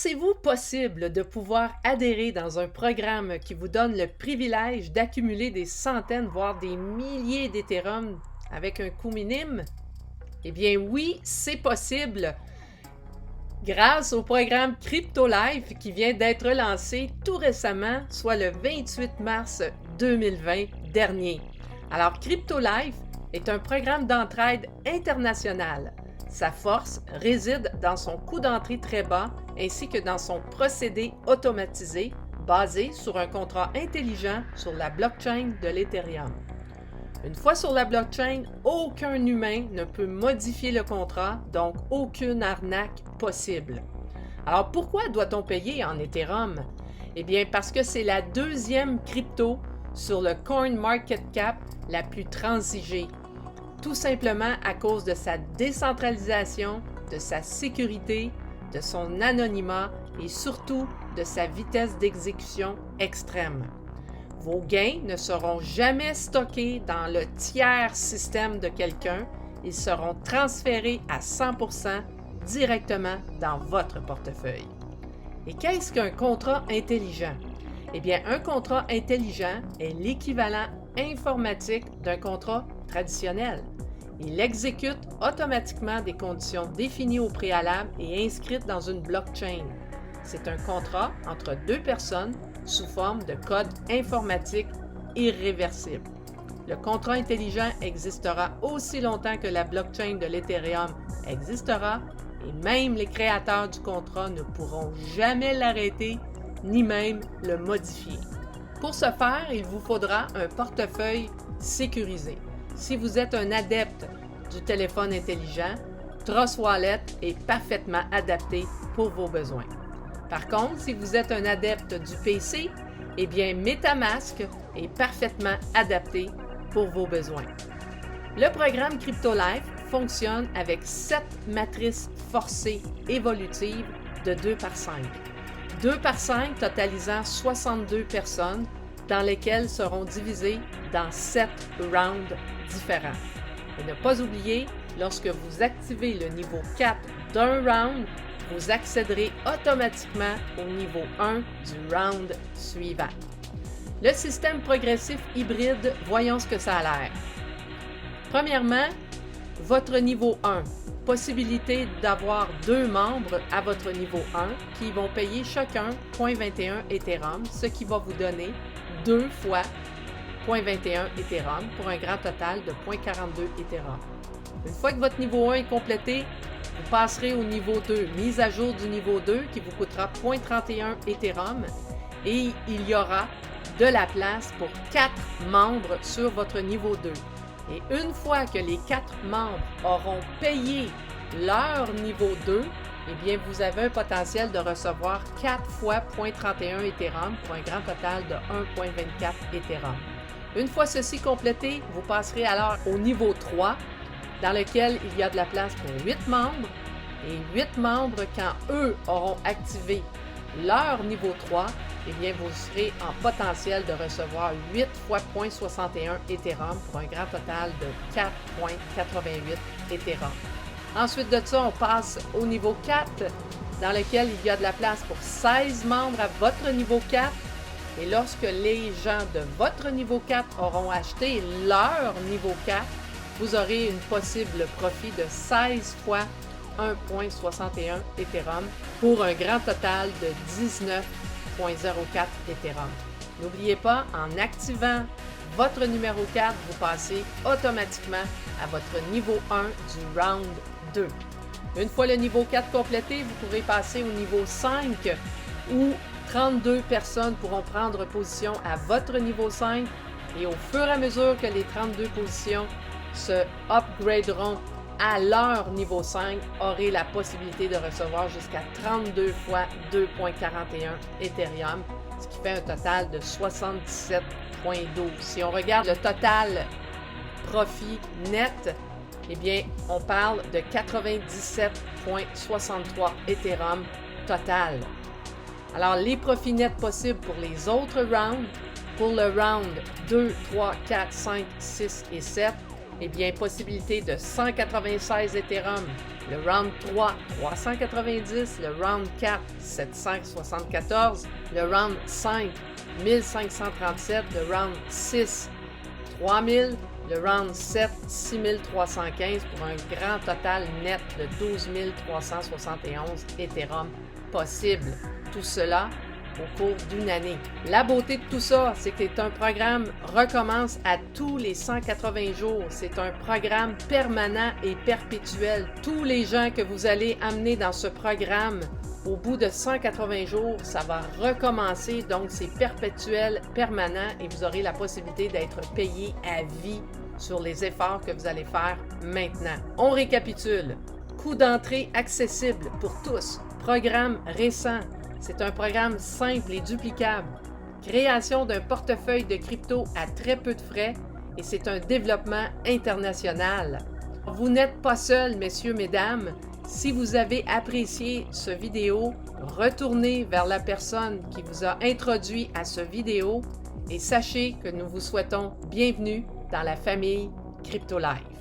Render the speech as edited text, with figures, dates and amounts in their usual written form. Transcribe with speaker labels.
Speaker 1: Pensez-vous possible de pouvoir adhérer dans un programme qui vous donne le privilège d'accumuler des centaines, voire des milliers d'Ethereum avec un coût minime? Eh bien oui, c'est possible grâce au programme CryptoLife qui vient d'être lancé tout récemment, soit le 28 mars 2020 dernier. Alors CryptoLife est un programme d'entraide international. Sa force réside dans son coût d'entrée très bas ainsi que dans son procédé automatisé basé sur un contrat intelligent sur la blockchain de l'Ethereum. Une fois sur la blockchain, aucun humain ne peut modifier le contrat, donc aucune arnaque possible. Alors pourquoi doit-on payer en Ethereum? Eh bien parce que c'est la deuxième crypto sur le CoinMarketCap la plus transigée. Tout simplement à cause de sa décentralisation, de sa sécurité, de son anonymat et surtout de sa vitesse d'exécution extrême. Vos gains ne seront jamais stockés dans le tiers système de quelqu'un, ils seront transférés à 100% directement dans votre portefeuille. Et qu'est-ce qu'un contrat intelligent? Eh bien, un contrat intelligent est l'équivalent informatique d'un contrat traditionnel. Il exécute automatiquement des conditions définies au préalable et inscrites dans une blockchain. C'est un contrat entre deux personnes sous forme de code informatique irréversible. Le contrat intelligent existera aussi longtemps que la blockchain de l'Ethereum existera et même les créateurs du contrat ne pourront jamais l'arrêter ni même le modifier. Pour ce faire, il vous faudra un portefeuille sécurisé. Si vous êtes un adepte du téléphone intelligent, Trust Wallet est parfaitement adapté pour vos besoins. Par contre, si vous êtes un adepte du PC, eh bien MetaMask est parfaitement adapté pour vos besoins. Le programme CryptoLife fonctionne avec 7 matrices forcées évolutives de 2 par 5. 2 par 5 totalisant 62 personnes dans lesquelles seront divisées dans 7 rounds différents. Et ne pas oublier, lorsque vous activez le niveau 4 d'un round, vous accéderez automatiquement au niveau 1 du round suivant. Le système progressif hybride, voyons ce que ça a l'air. Premièrement, votre niveau 1. Possibilité d'avoir 2 membres à votre niveau 1 qui vont payer chacun 0.21 Ethereum, ce qui va vous donner 2 fois 0.21 Ethereum pour un grand total de 0.42 Ethereum. Une fois que votre niveau 1 est complété, vous passerez au niveau 2, mise à jour du niveau 2 qui vous coûtera 0.31 Ethereum et il y aura de la place pour 4 membres sur votre niveau 2. Et une fois que les 4 membres auront payé leur niveau 2, eh bien vous avez un potentiel de recevoir 4 fois 0.31 Ethereum pour un grand total de 1.24 Ethereum. Une fois ceci complété, vous passerez alors au niveau 3 dans lequel il y a de la place pour 8 membres et 8 membres, quand eux auront activé leur niveau 3, eh bien vous serez en potentiel de recevoir 8 fois 0.61 Ethereum pour un grand total de 4.88 Ethereum. Ensuite de ça, on passe au niveau 4 dans lequel il y a de la place pour 16 membres à votre niveau 4 et lorsque les gens de votre niveau 4 auront acheté leur niveau 4, vous aurez une possible profit de 16 fois 1.61 Ethereum pour un grand total de 19.04 Ethereum. N'oubliez pas, en activant votre numéro 4, vous passez automatiquement à votre niveau 1 du round 2. Une fois le niveau 4 complété, vous pourrez passer au niveau 5 où 32 personnes pourront prendre position à votre niveau 5 et au fur et à mesure que les 32 positions se upgraderont à leur niveau 5, aurez la possibilité de recevoir jusqu'à 32 fois 2.41 Ethereum, ce qui fait un total de 77.12. Si on regarde le total profit net, eh bien, on parle de 97.63 Ethereum total. Alors, les profits nets possibles pour les autres rounds, pour le round 2, 3, 4, 5, 6 et 7, Eh bien, possibilité de 196 Ethereum. Le round 3, 390. Le round 4, 774. Le round 5, 1537. Le round 6, 3000. Le round 7, 6315 pour un grand total net de 12 371 Ethereum possible. Tout cela au cours d'une année. La beauté de tout ça, c'est que c'est un programme recommence à tous les 180 jours. C'est un programme permanent et perpétuel. Tous les gens que vous allez amener dans ce programme, au bout de 180 jours, ça va recommencer. Donc, c'est perpétuel, permanent et vous aurez la possibilité d'être payé à vie sur les efforts que vous allez faire maintenant. On récapitule. Coût d'entrée accessible pour tous. Programme récent. C'est un programme simple et duplicable. Création d'un portefeuille de crypto à très peu de frais et c'est un développement international. Vous n'êtes pas seul, messieurs, mesdames. Si vous avez apprécié ce vidéo, retournez vers la personne qui vous a introduit à ce vidéo et sachez que nous vous souhaitons bienvenue dans la famille Crypto Life.